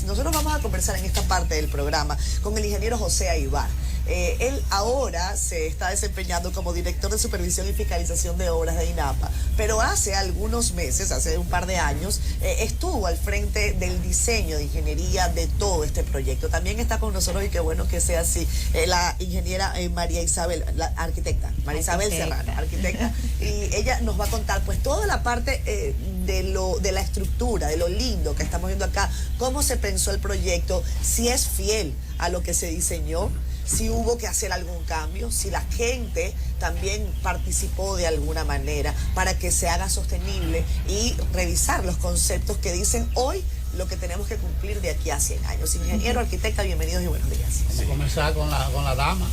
Nosotros vamos a conversar en esta parte del programa con el ingeniero José Aybar. Él ahora se está desempeñando como director de supervisión y fiscalización de obras de INAPA, pero hace algunos meses, hace un par de años, estuvo al frente del diseño de ingeniería de todo este proyecto. También está con nosotros, y qué bueno que sea así, la ingeniera María Isabel, la arquitecta, María Isabel Serrano, arquitecta, y ella nos va a contar pues toda la parte de la estructura, de lo lindo que estamos viendo acá, cómo se pensó el proyecto, si es fiel a lo que se diseñó, si hubo que hacer algún cambio, si la gente también participó de alguna manera para que se haga sostenible y revisar los conceptos que dicen hoy lo que tenemos que cumplir de aquí a 100 años. Ingeniero, arquitecta, bienvenidos y buenos días. Vamos a comenzar con la dama.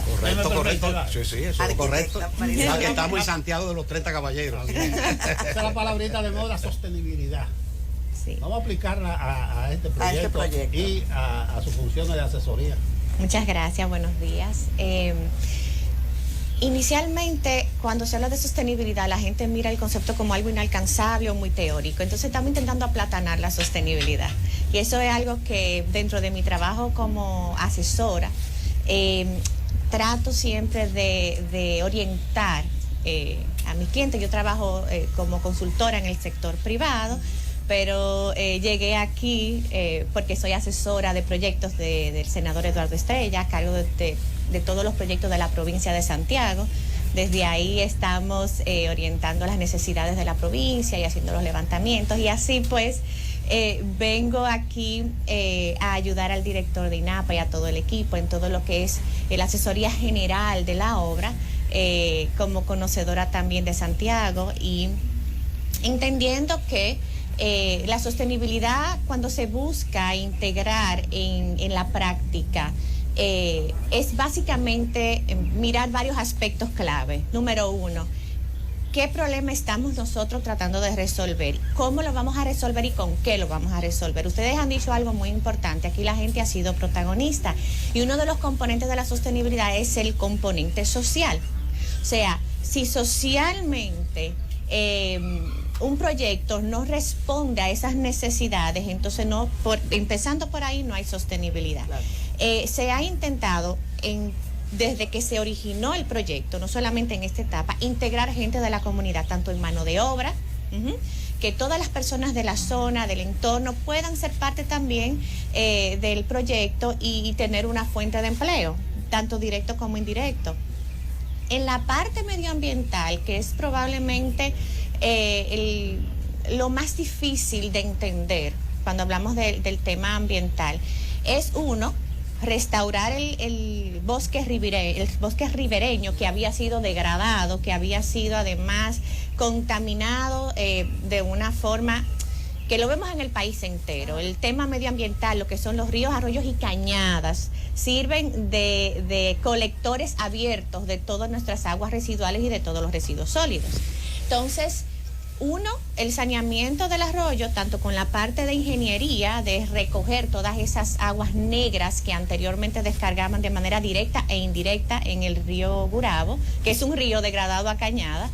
Correcto. Sí, eso es correcto. La que estamos en Santiago de los 30 caballeros. Esa es la palabrita de moda, sostenibilidad. Sí. Vamos a aplicarla a este proyecto, y a su función de asesoría. Muchas gracias, buenos días. Inicialmente, cuando se habla de sostenibilidad, la gente mira el concepto como algo inalcanzable o muy teórico. Entonces estamos intentando aplatanar la sostenibilidad. Y eso es algo que dentro de mi trabajo como asesora, trato siempre de orientar a mis clientes. Yo trabajo como consultora en el sector privado, pero llegué aquí porque soy asesora de proyectos del senador Eduardo Estrella, a cargo de todos los proyectos de la provincia de Santiago. Desde ahí estamos orientando las necesidades de la provincia y haciendo los levantamientos, y así pues vengo aquí a ayudar al director de INAPA y a todo el equipo en todo lo que es la asesoría general de la obra, como conocedora también de Santiago, y entendiendo que la sostenibilidad, cuando se busca integrar en la práctica, es básicamente mirar varios aspectos clave. Número uno, ¿qué problema estamos nosotros tratando de resolver? ¿Cómo lo vamos a resolver y con qué lo vamos a resolver? Ustedes han dicho algo muy importante, aquí la gente ha sido protagonista, y uno de los componentes de la sostenibilidad es el componente social. O sea, si socialmente un proyecto no responde a esas necesidades, entonces empezando por ahí no hay sostenibilidad. Claro. Se ha intentado desde que se originó el proyecto, no solamente en esta etapa, integrar gente de la comunidad, tanto en mano de obra, que todas las personas de la zona, del entorno, puedan ser parte también del proyecto y tener una fuente de empleo, tanto directo como indirecto. En la parte medioambiental, que es probablemente lo más difícil de entender cuando hablamos del tema ambiental, es uno, restaurar el bosque ribereño que había sido degradado, que había sido además contaminado de una forma que lo vemos en el país entero. El tema medioambiental, lo que son los ríos, arroyos y cañadas, sirven de colectores abiertos de todas nuestras aguas residuales y de todos los residuos sólidos. Entonces, uno, el saneamiento del arroyo, tanto con la parte de ingeniería, de recoger todas esas aguas negras que anteriormente descargaban de manera directa e indirecta en el río Gurabo, que es un río degradado a cañada,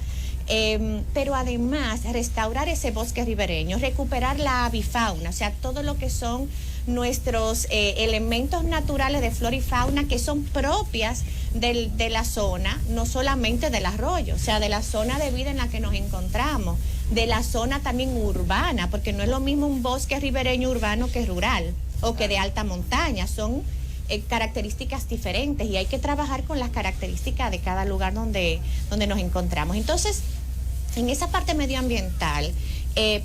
pero además restaurar ese bosque ribereño, recuperar la avifauna, o sea, todo lo que son nuestros elementos naturales de flora y fauna que son propias de la zona, no solamente del arroyo, o sea, de la zona de vida en la que nos encontramos, de la zona también urbana, porque no es lo mismo un bosque ribereño urbano que rural o que de alta montaña, son características diferentes y hay que trabajar con las características de cada lugar donde nos encontramos. Entonces, en esa parte medioambiental,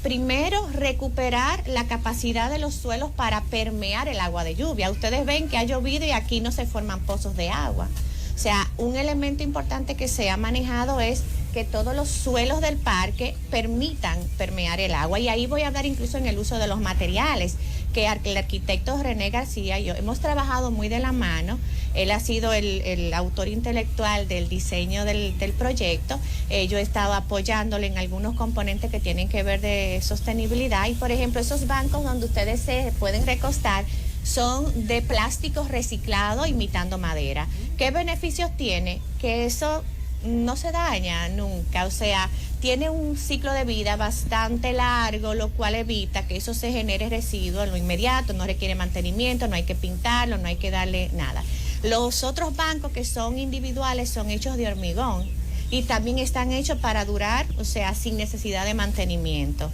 primero recuperar la capacidad de los suelos para permear el agua de lluvia. Ustedes ven que ha llovido y aquí no se forman pozos de agua. O sea, un elemento importante que se ha manejado es que todos los suelos del parque permitan permear el agua, y ahí voy a hablar incluso en el uso de los materiales, que el arquitecto René García y yo hemos trabajado muy de la mano. Él ha sido el autor intelectual del diseño del proyecto. Yo he estado apoyándole en algunos componentes que tienen que ver de sostenibilidad, y por ejemplo esos bancos donde ustedes se pueden recostar son de plástico reciclado imitando madera. ¿Qué beneficios tiene? Que eso no se daña nunca, o sea, tiene un ciclo de vida bastante largo, lo cual evita que eso se genere residuos en lo inmediato, no requiere mantenimiento, no hay que pintarlo, no hay que darle nada. Los otros bancos que son individuales son hechos de hormigón y también están hechos para durar, o sea, sin necesidad de mantenimiento.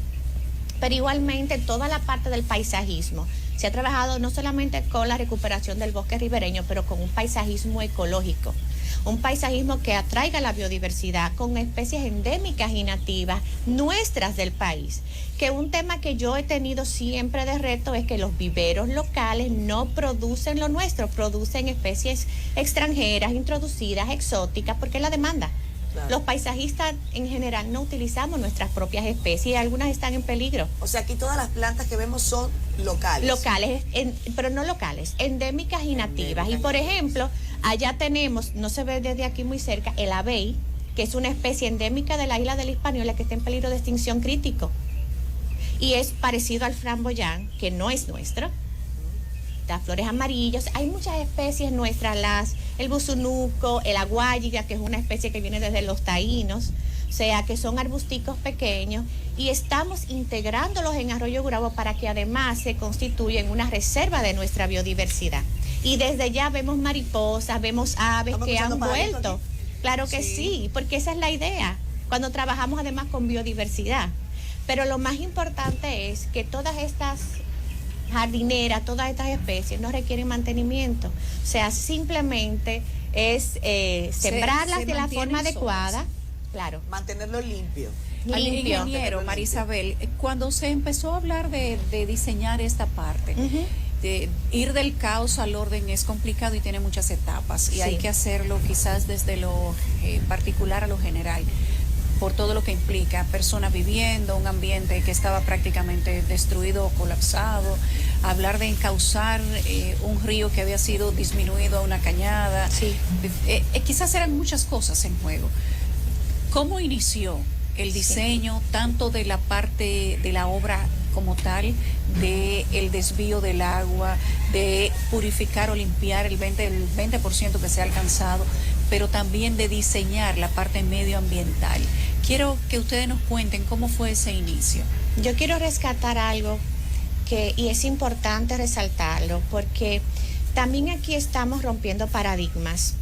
Pero igualmente toda la parte del paisajismo se ha trabajado no solamente con la recuperación del bosque ribereño, pero con un paisajismo ecológico. Un paisajismo que atraiga la biodiversidad con especies endémicas y nativas nuestras del país. Que un tema que yo he tenido siempre de reto es que los viveros locales no producen lo nuestro, producen especies extranjeras, introducidas, exóticas, porque es la demanda. Claro. Los paisajistas en general no utilizamos nuestras propias especies y algunas están en peligro. O sea, aquí todas las plantas que vemos son locales. Locales, pero no locales, endémicas y nativas. Y por ejemplo, allá tenemos, no se ve desde aquí muy cerca, el abey, que es una especie endémica de la isla de la Hispaniola que está en peligro de extinción crítico. Y es parecido al framboyán, que no es nuestro. Las flores amarillas, hay muchas especies nuestras, el busunuco, el aguayiga, que es una especie que viene desde los taínos, o sea, que son arbusticos pequeños, y estamos integrándolos en Arroyo Gurabo para que además se constituyan una reserva de nuestra biodiversidad. Y desde ya vemos mariposas, vemos aves que han vuelto. Claro que sí, porque esa es la idea, cuando trabajamos además con biodiversidad. Pero lo más importante es que todas estas jardineras, todas estas especies no requieren mantenimiento. O sea, simplemente es sembrarlas de la forma adecuada. Claro. Mantenerlo limpio. Al ingeniero, Marisabel, cuando se empezó a hablar de diseñar esta parte, de ir del caos al orden es complicado y tiene muchas etapas, y hay que hacerlo quizás desde lo particular a lo general, por todo lo que implica, personas viviendo, un ambiente que estaba prácticamente destruido o colapsado, hablar de encauzar un río que había sido disminuido a una cañada, quizás eran muchas cosas en juego. ¿Cómo inició el diseño tanto de la parte de la obra como tal, de el desvío del agua, de purificar o limpiar el 20% que se ha alcanzado, pero también de diseñar la parte medioambiental? Quiero que ustedes nos cuenten cómo fue ese inicio. Yo quiero rescatar algo y es importante resaltarlo, porque también aquí estamos rompiendo paradigmas.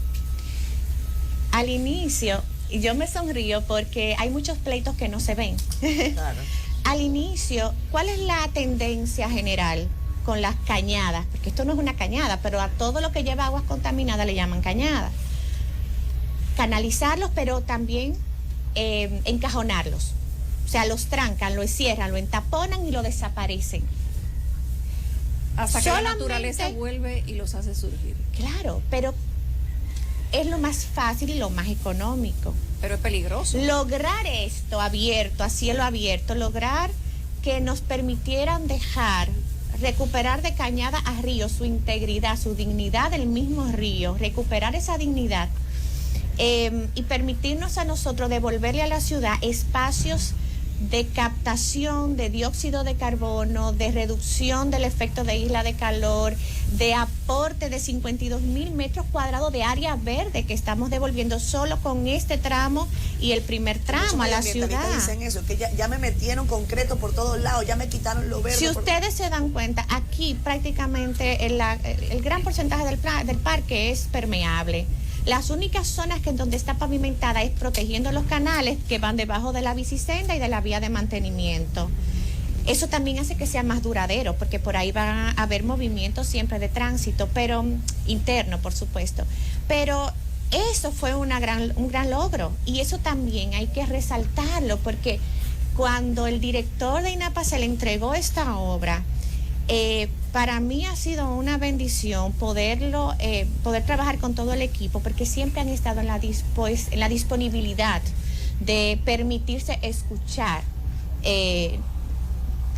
Al inicio, y yo me sonrío porque hay muchos pleitos que no se ven. Claro. Al inicio, ¿cuál es la tendencia general con las cañadas? Porque esto no es una cañada, pero a todo lo que lleva aguas contaminadas le llaman cañada. Canalizarlos, pero también encajonarlos. O sea, los trancan, los cierran, lo entaponan y lo desaparecen. Hasta que la naturaleza vuelve y los hace surgir. Claro, pero es lo más fácil y lo más económico. Pero es peligroso. Lograr esto abierto, a cielo abierto, lograr que nos permitieran recuperar de cañada a río su integridad, su dignidad del mismo río, recuperar esa dignidad y permitirnos a nosotros devolverle a la ciudad espacios de captación de dióxido de carbono, de reducción del efecto de isla de calor, de aporte de 52,000 metros cuadrados de área verde que estamos devolviendo solo con este tramo y el primer tramo a la ciudad. Dicen eso, que ya me metieron concreto por todos lados, ya me quitaron lo verde. Si ustedes se dan cuenta, aquí prácticamente el gran porcentaje del parque es permeable. Las únicas zonas en donde está pavimentada es protegiendo los canales que van debajo de la bicisenda y de la vía de mantenimiento. Eso también hace que sea más duradero, porque por ahí va a haber movimiento siempre de tránsito, pero interno, por supuesto. Pero eso fue un gran logro, y eso también hay que resaltarlo, porque cuando el director de INAPA se le entregó esta obra, para mí ha sido una bendición poder trabajar con todo el equipo, porque siempre han estado en la disponibilidad de permitirse escuchar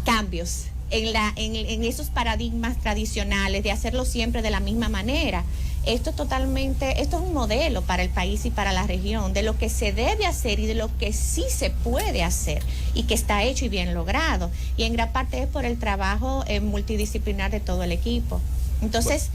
cambios en esos paradigmas tradicionales, de hacerlo siempre de la misma manera. Esto es un modelo para el país y para la región de lo que se debe hacer y de lo que sí se puede hacer y que está hecho y bien logrado. Y en gran parte es por el trabajo multidisciplinar de todo el equipo. Entonces,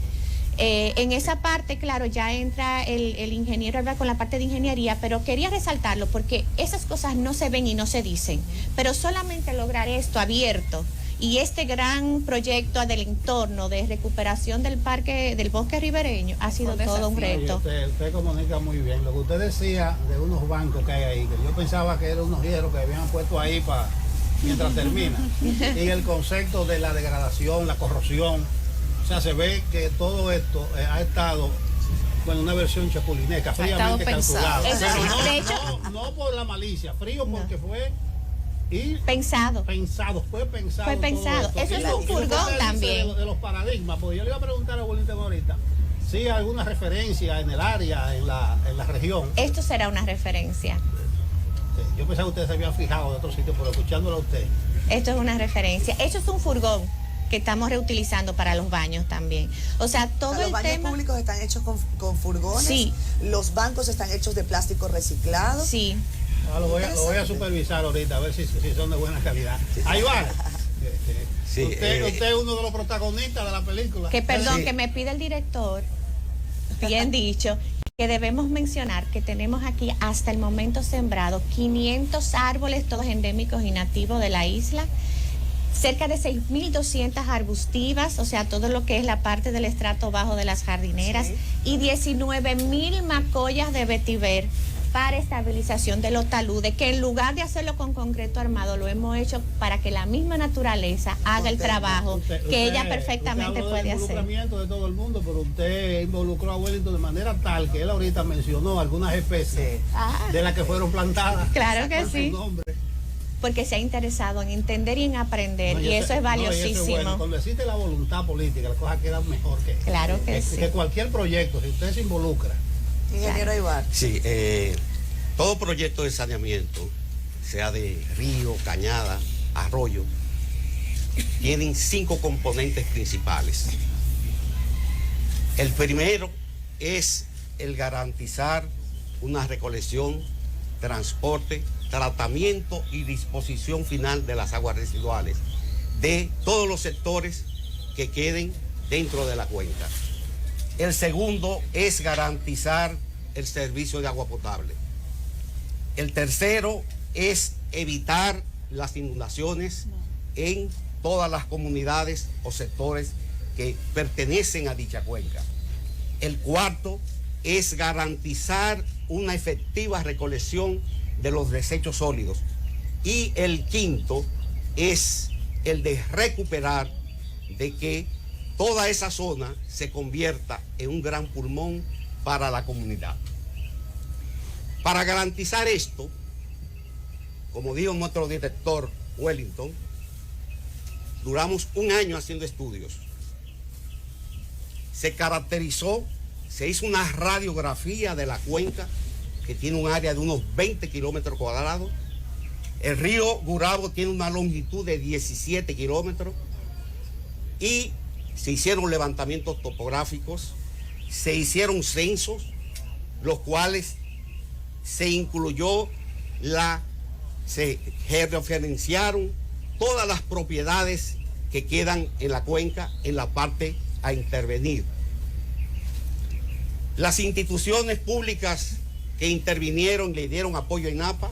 En esa parte, claro, ya entra el ingeniero Alvar con la parte de ingeniería, pero quería resaltarlo porque esas cosas no se ven y no se dicen, pero solamente lograr esto abierto y este gran proyecto del entorno de recuperación del parque, del bosque ribereño, ha sido todo un reto. Usted comunica muy bien. Lo que usted decía de unos bancos que hay ahí, que yo pensaba que eran unos hierros que habían puesto ahí para mientras termina. Y el concepto de la degradación, la corrosión. O sea, se ve que todo esto ha estado, bueno, una versión chapulinesca, fríamente calculada. Pero no por la malicia, frío porque fue pensado. Fue pensado. Eso es un furgón también. De los paradigmas, porque yo le iba a preguntar a Bolívar ahorita si hay alguna referencia en el área, en la región. Esto será una referencia. Sí, yo pensaba que ustedes se habían fijado de otro sitio, pero escuchándolo a usted. Esto es una referencia. Esto es un furgón que estamos reutilizando para los baños también. O sea, todo los baños públicos están hechos con furgones. Sí. Los bancos están hechos de plástico reciclado. Sí. Lo voy a supervisar ahorita, a ver si son de buena calidad. Ahí va. Sí, usted es uno de los protagonistas de la película. Que perdón, que me pide el director, bien dicho, que debemos mencionar que tenemos aquí hasta el momento sembrado 500 árboles, todos endémicos y nativos de la isla, cerca de 6.200 arbustivas, o sea, todo lo que es la parte del estrato bajo de las jardineras, y 19.000 macollas de vetiver para estabilización de los taludes, que en lugar de hacerlo con concreto armado, lo hemos hecho para que la misma naturaleza haga el trabajo que ella perfectamente puede hacer. Involucramiento de todo el mundo, pero usted involucró a Wellington de manera tal que él ahorita mencionó algunas especies de las que fueron plantadas. Claro que sí. Porque se ha interesado en entender y en aprender, y eso es valiosísimo. Bueno, cuando existe la voluntad política, las cosas quedan mejor que cualquier proyecto, si usted se involucra. Ingeniero Aybar. Sí, todo proyecto de saneamiento, sea de río, cañada, arroyo, tienen 5 componentes principales. El primero es el garantizar una recolección, transporte, tratamiento y disposición final de las aguas residuales de todos los sectores que queden dentro de la cuenca. El segundo es garantizar el servicio de agua potable. El tercero es evitar las inundaciones en todas las comunidades o sectores que pertenecen a dicha cuenca. El cuarto es garantizar una efectiva recolección de los desechos sólidos. Y el quinto es el de recuperar, de que toda esa zona se convierta en un gran pulmón para la comunidad. Para garantizar esto, como dijo nuestro director Wellington, duramos 1 año haciendo estudios. Se caracterizó, se hizo una radiografía de la cuenca, que tiene un área de unos 20 kilómetros cuadrados. El río Gurabo tiene una longitud de 17 kilómetros y se hicieron levantamientos topográficos, se hicieron censos, los cuales se incluyó se georreferenciaron todas las propiedades que quedan en la cuenca en la parte a intervenir. Las instituciones públicas que intervinieron y le dieron apoyo a INAPA,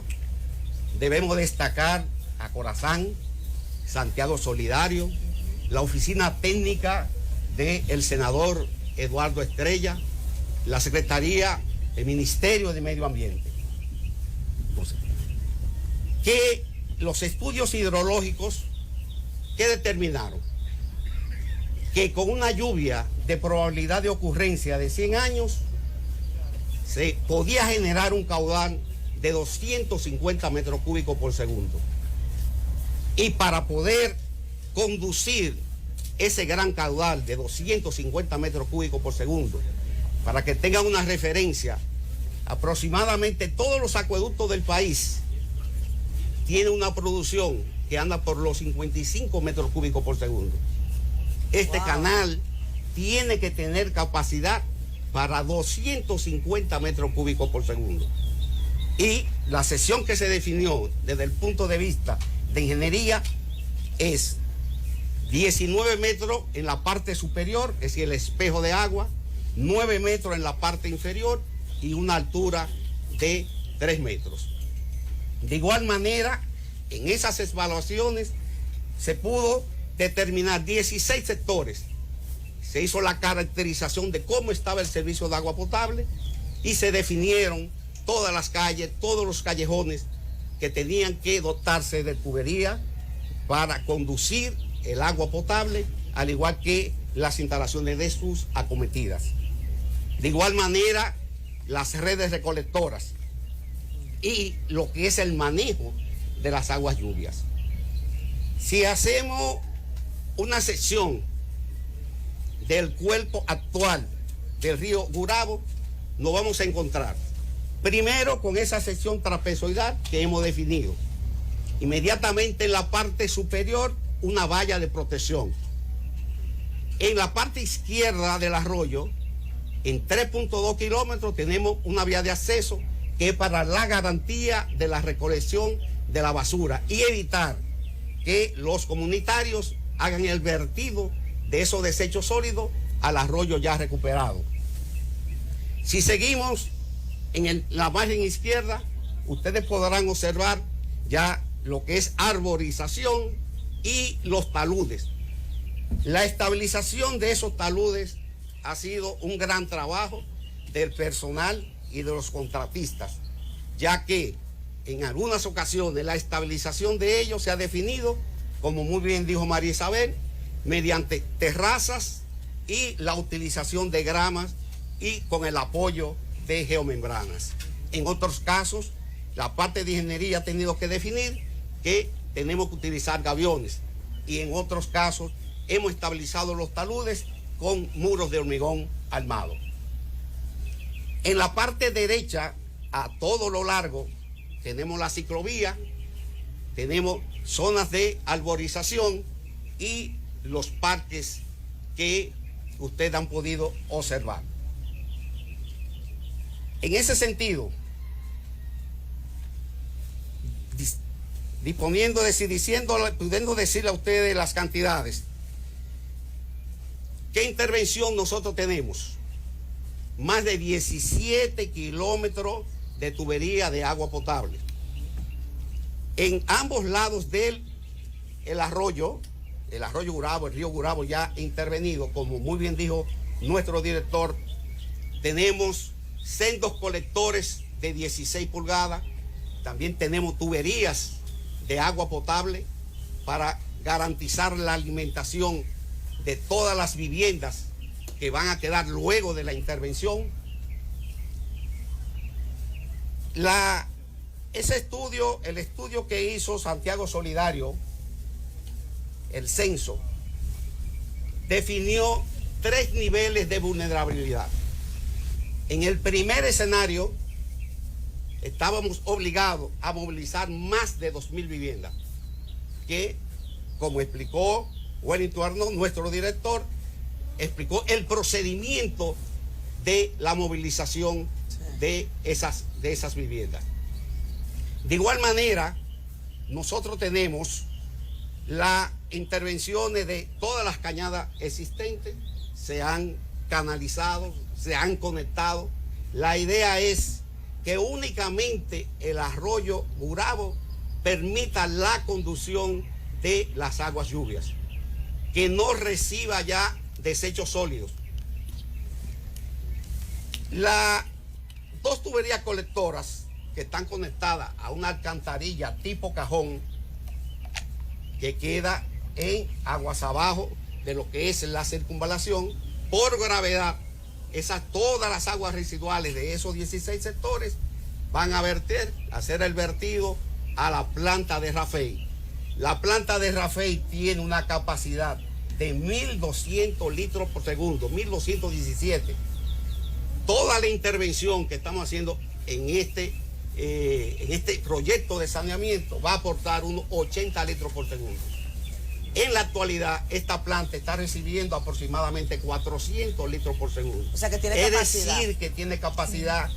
debemos destacar a Corazán, Santiago Solidario, la oficina técnica del senador Eduardo Estrella, la Secretaría del Ministerio de Medio Ambiente. Entonces, que los estudios hidrológicos, ¿qué determinaron? Que con una lluvia de probabilidad de ocurrencia de 100 años, se podía generar un caudal de 250 metros cúbicos por segundo. Y para poder conducir ese gran caudal de 250 metros cúbicos por segundo, para que tengan una referencia, aproximadamente todos los acueductos del país tienen una producción que anda por los 55 metros cúbicos por segundo. Este canal tiene que tener capacidad para 250 metros cúbicos por segundo. Y la sección que se definió desde el punto de vista de ingeniería es 19 metros en la parte superior, es decir, el espejo de agua, 9 metros en la parte inferior y una altura de 3 metros. De igual manera, en esas evaluaciones se pudo determinar 16 sectores. Se hizo la caracterización de cómo estaba el servicio de agua potable y se definieron todas las calles, todos los callejones que tenían que dotarse de tubería para conducir el agua potable, al igual que las instalaciones de sus acometidas. De igual manera, las redes recolectoras y lo que es el manejo de las aguas lluvias. Si hacemos una sección del cuerpo actual del río Gurabo, nos vamos a encontrar primero con esa sección trapezoidal que hemos definido. Inmediatamente en la parte superior, una valla de protección. En la parte izquierda del arroyo, en 3.2 kilómetros, tenemos una vía de acceso que es para la garantía de la recolección de la basura y evitar que los comunitarios hagan el vertido de esos desechos sólidos al arroyo ya recuperado. Si seguimos en la margen izquierda, ustedes podrán observar ya lo que es arborización y los taludes. La estabilización de esos taludes ha sido un gran trabajo del personal y de los contratistas, ya que en algunas ocasiones la estabilización de ellos se ha definido, como muy bien dijo María Isabel, mediante terrazas y la utilización de gramas y con el apoyo de geomembranas. En otros casos, la parte de ingeniería ha tenido que definir que tenemos que utilizar gaviones y en otros casos hemos estabilizado los taludes con muros de hormigón armado. En la parte derecha, a todo lo largo, tenemos la ciclovía, tenemos zonas de arborización y los parques que ustedes han podido observar. En ese sentido, pudiendo decirle a ustedes las cantidades, ¿qué intervención nosotros tenemos? Más de 17 kilómetros de tubería de agua potable. En ambos lados del arroyo Gurabo, el río Gurabo ya intervenido, como muy bien dijo nuestro director, tenemos sendos colectores de 16 pulgadas, también tenemos tuberías de agua potable para garantizar la alimentación de todas las viviendas que van a quedar luego de la intervención. Ese estudio, el estudio que hizo Santiago Solidario, el censo, definió 3 niveles de vulnerabilidad. En el primer escenario, estábamos obligados a movilizar más de 2.000 viviendas, que, como explicó Wellington Arnaud, nuestro director, explicó el procedimiento de la movilización de esas viviendas. De igual manera, nosotros tenemos las intervenciones de todas las cañadas existentes, se han canalizado, se han conectado. La idea es que únicamente el arroyo Gurabo permita la conducción de las aguas lluvias, que no reciba ya desechos sólidos. Las 2 tuberías colectoras que están conectadas a una alcantarilla tipo cajón que queda en aguas abajo de lo que es la circunvalación, por gravedad, todas las aguas residuales de esos 16 sectores van a hacer el vertido a la planta de Rafey. La planta de Rafey tiene una capacidad de 1.200 litros por segundo, 1.217. Toda la intervención que estamos haciendo en este proyecto de saneamiento va a aportar unos 80 litros por segundo. En la actualidad, esta planta está recibiendo aproximadamente 400 litros por segundo. O sea que tiene capacidad. Es decir, que tiene capacidad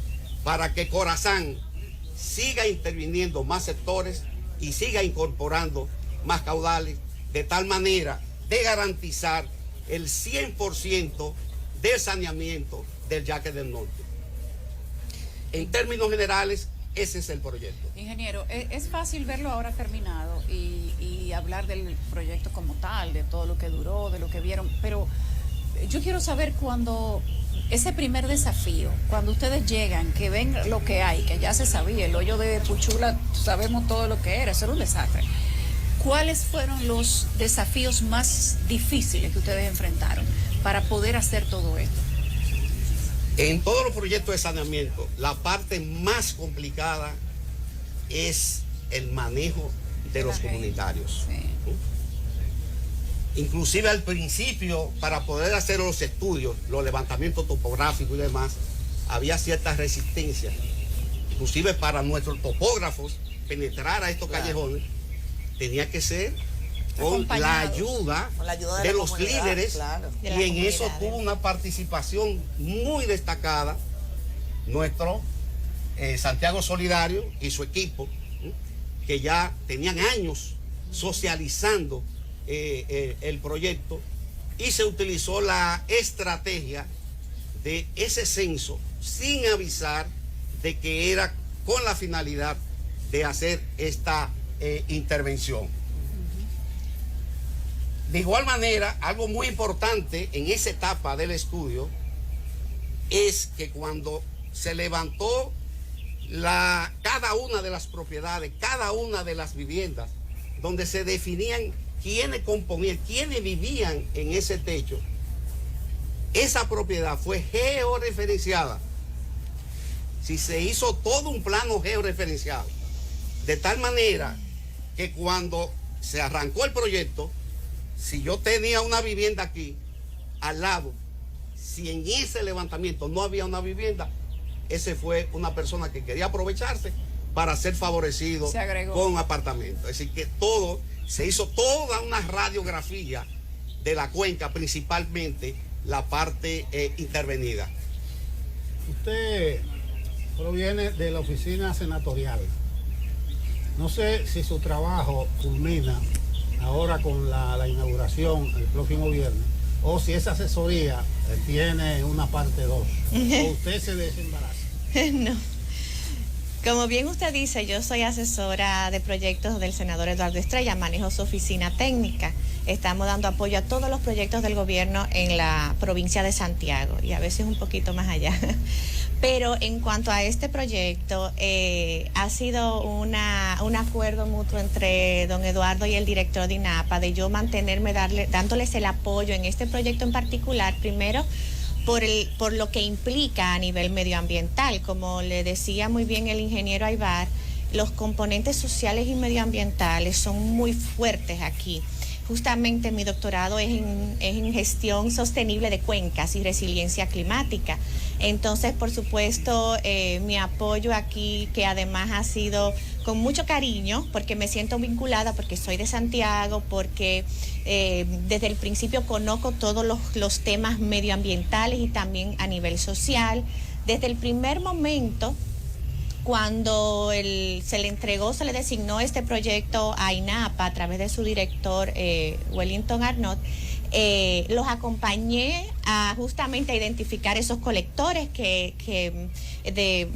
para que Corazán siga interviniendo más sectores y siga incorporando más caudales, de tal manera de garantizar el 100% del saneamiento del Yaque del Norte. En términos generales, ese es el proyecto. Ingeniero, es fácil verlo ahora terminado y hablar del proyecto como tal, de todo lo que duró, de lo que vieron, pero yo quiero saber cuando ese primer desafío, cuando ustedes llegan, que ven lo que hay, que ya se sabía, el hoyo de Puchula, sabemos todo lo que era, eso era un desastre. ¿Cuáles fueron los desafíos más difíciles que ustedes enfrentaron para poder hacer todo esto? En todos los proyectos de saneamiento, la parte más complicada es el manejo de los comunitarios. Sí. Inclusive al principio, para poder hacer los estudios, los levantamientos topográficos y demás, había cierta resistencia. Inclusive para nuestros topógrafos, penetrar a estos callejones, tenía que ser con la ayuda de los líderes, claro. y en eso tuvo una participación muy destacada nuestro Santiago Solidario y su equipo, que ya tenían años socializando el proyecto, y se utilizó la estrategia de ese censo sin avisar de que era con la finalidad de hacer esta intervención. De igual manera, algo muy importante en esa etapa del estudio es que cuando se levantó cada una de las propiedades, cada una de las viviendas, donde se definían quiénes componían, quiénes vivían en ese techo, esa propiedad fue georreferenciada. Si se hizo todo un plano georreferenciado, de tal manera que cuando se arrancó el proyecto, si yo tenía una vivienda aquí, al lado, si en ese levantamiento no había una vivienda, ese fue una persona que quería aprovecharse para ser favorecido con apartamentos. Es decir, que se hizo toda una radiografía de la cuenca, principalmente la parte intervenida. Usted proviene de la oficina senatorial. No sé si su trabajo culmina ahora con la inauguración el próximo viernes, o si esa asesoría tiene una parte 2, o usted se desembaraza. No. Como bien usted dice, yo soy asesora de proyectos del senador Eduardo Estrella, manejo su oficina técnica. Estamos dando apoyo a todos los proyectos del gobierno en la provincia de Santiago y a veces un poquito más allá. Pero en cuanto a este proyecto, ha sido un acuerdo mutuo entre don Eduardo y el director de INAPA de yo mantenerme dándoles el apoyo en este proyecto en particular, primero por lo que implica a nivel medioambiental. Como le decía muy bien el ingeniero Aybar, los componentes sociales y medioambientales son muy fuertes aquí. Justamente mi doctorado es en gestión sostenible de cuencas y resiliencia climática. Entonces, por supuesto, mi apoyo aquí, que además ha sido con mucho cariño, porque me siento vinculada, porque soy de Santiago, porque desde el principio conozco todos los temas medioambientales y también a nivel social. Desde el primer momento, cuando se le designó este proyecto a INAPA a través de su director Wellington Arnott, los acompañé justamente a identificar esos colectores que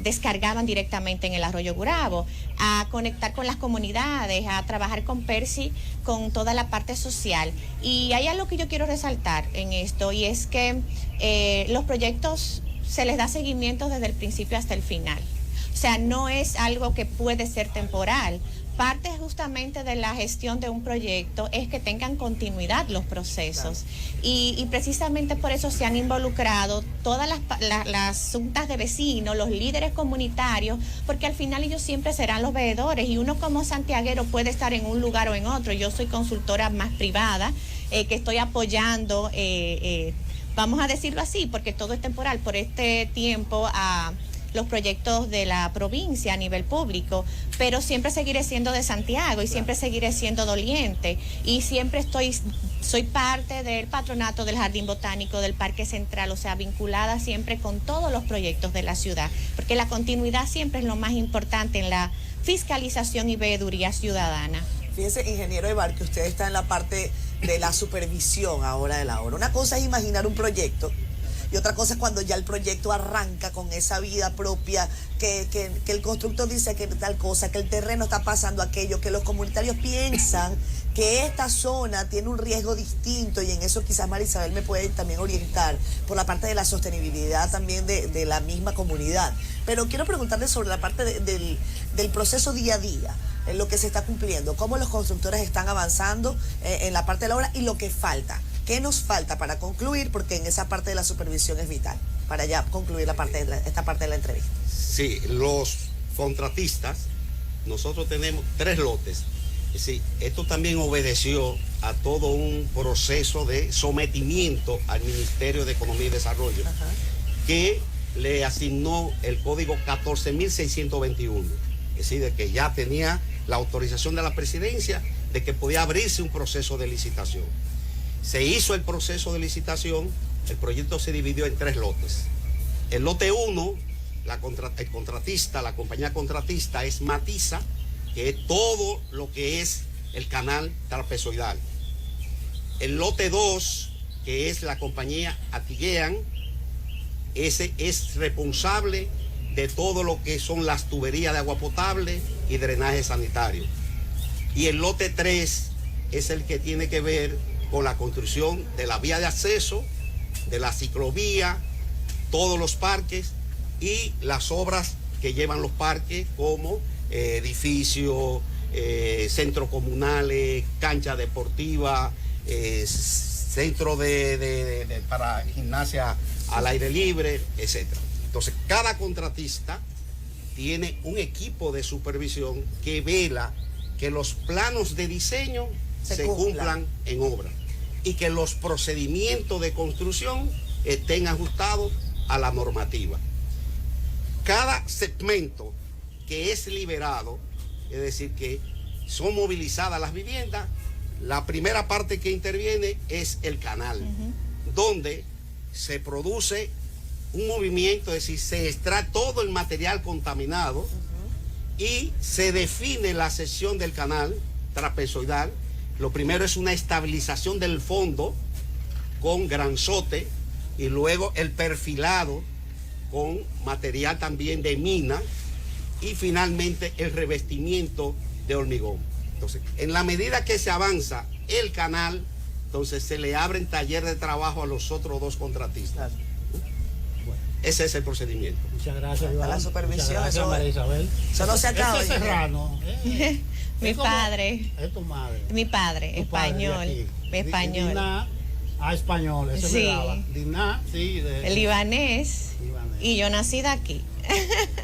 descargaban directamente en el arroyo Gurabo, a conectar con las comunidades, a trabajar con Percy, con toda la parte social. Y hay algo que yo quiero resaltar en esto, y es que los proyectos se les da seguimiento desde el principio hasta el final. O sea, no es algo que puede ser temporal. Parte justamente de la gestión de un proyecto es que tengan continuidad los procesos. Y precisamente por eso se han involucrado todas las juntas de vecinos, los líderes comunitarios, porque al final ellos siempre serán los veedores, y uno como santiaguero puede estar en un lugar o en otro. Yo soy consultora más privada, que estoy apoyando, vamos a decirlo así, porque todo es temporal, por este tiempo a los proyectos de la provincia a nivel público, pero siempre seguiré siendo de Santiago y siempre seguiré siendo doliente, y siempre soy parte del patronato del Jardín Botánico, del Parque Central, o sea, vinculada siempre con todos los proyectos de la ciudad, porque la continuidad siempre es lo más importante en la fiscalización y veeduría ciudadana. Fíjese, ingeniero Aybar, que usted está en la parte de la supervisión ahora de la obra. Una cosa es imaginar un proyecto y otra cosa es cuando ya el proyecto arranca con esa vida propia, que el constructor dice que tal cosa, que el terreno está pasando aquello, que los comunitarios piensan que esta zona tiene un riesgo distinto, y en eso quizás Marisabel me puede también orientar por la parte de la sostenibilidad también de la misma comunidad. Pero quiero preguntarle sobre la parte del proceso día a día, en lo que se está cumpliendo, cómo los constructores están avanzando en la parte de la obra y lo que falta. ¿Qué nos falta para concluir? Porque en esa parte de la supervisión es vital, para ya concluir esta parte de la entrevista. Sí, los contratistas, nosotros tenemos 3 lotes. Es decir, esto también obedeció a todo un proceso de sometimiento al Ministerio de Economía y Desarrollo, que le asignó el código 14.621. Es decir, de que ya tenía la autorización de la presidencia de que podía abrirse un proceso de licitación. Se hizo el proceso de licitación, el proyecto se dividió en 3 lotes. El lote 1, el contratista, la compañía contratista es Matiza, que es todo lo que es el canal trapezoidal. El lote 2, que es la compañía Atillean, ese es responsable de todo lo que son las tuberías de agua potable y drenaje sanitario. Y el lote 3 es el que tiene que ver con la construcción de la vía de acceso, de la ciclovía, todos los parques y las obras que llevan los parques, como edificios, centros comunales, cancha deportiva, centro para gimnasia al aire libre, etc. Entonces, cada contratista tiene un equipo de supervisión que vela que los planos de diseño se cumplan en obra y que los procedimientos de construcción estén ajustados a la normativa. Cada segmento que es liberado, es decir, que son movilizadas las viviendas, la primera parte que interviene es el canal, donde se produce un movimiento, es decir, se extrae todo el material contaminado y se define la sección del canal trapezoidal. Lo primero es una estabilización del fondo con granzote y luego el perfilado con material también de mina y finalmente el revestimiento de hormigón. Entonces, en la medida que se avanza el canal, entonces se le abren taller de trabajo a los otros 2 contratistas. Ese es el procedimiento. Muchas gracias, Iván. A la supervisión, muchas gracias, eso, María Isabel. Eso no se acaba. Ese serrano. Mi padre. Es tu madre. Mi padre, Tu padre de español. aquí. Español. Diná, español, ese Sí. me daba. Diná, sí. El libanés. Y yo nací de aquí.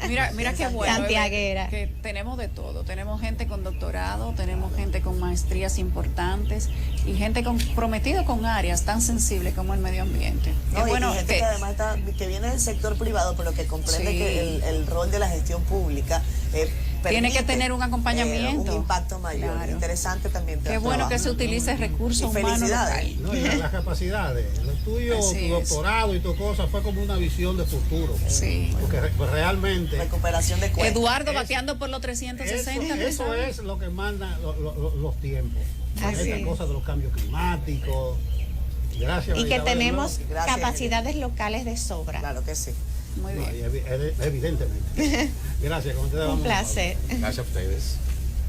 Mira qué bueno. Santiaguera. Que tenemos de todo. Tenemos gente con doctorado, tenemos gente con maestrías importantes y gente comprometida con áreas tan sensibles como el medio ambiente. No, Qué bueno y gente que además que viene del sector privado, pero que comprende Sí. que el rol de la gestión pública tiene que permite, tener un acompañamiento. un impacto mayor. Claro. Interesante también. Qué bueno que se utilice recursos Y humanos felicidades. local. No, y las capacidades. Lo tuyo, Así tu es. doctorado y tu cosa fue como una visión de futuro. Sí. Porque realmente Recuperación de cuentas. Eduardo bateando por los 360. eso es lo que manda los tiempos. Así Esta es. cosa de los cambios climáticos. Gracias. Y que María Isabel, tenemos ¿no? Gracias, capacidades locales de sobra. Claro que sí. Muy No, bien. y evidentemente. Gracias. Con ustedes Un vamos a- placer. Gracias a ustedes.